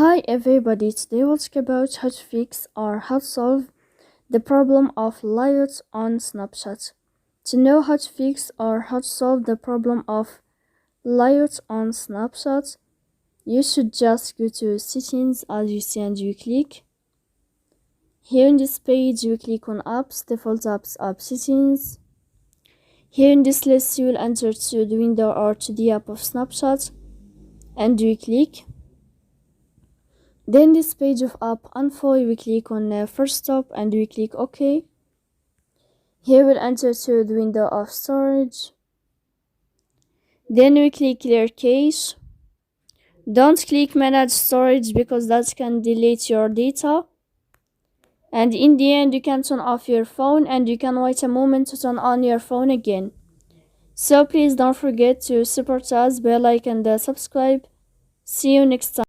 Hi everybody, today we'll talk about how to fix or how to solve the problem of layouts on Snapchat. To know how to fix or how to solve the problem of layouts on Snapchat, you should just go to settings as you see and you click. Here in this page you click on apps, default apps, app settings. Here in this list you will enter to the window or to the app of Snapchat and you click. Then this page of app info, we click on first stop and we click OK. Here we'll enter to the window of storage. Then we click clear cache. Don't click manage storage because that can delete your data. And in the end you can turn off your phone and you can wait a moment to turn on your phone again. So please don't forget to support us by like and subscribe. See you next time.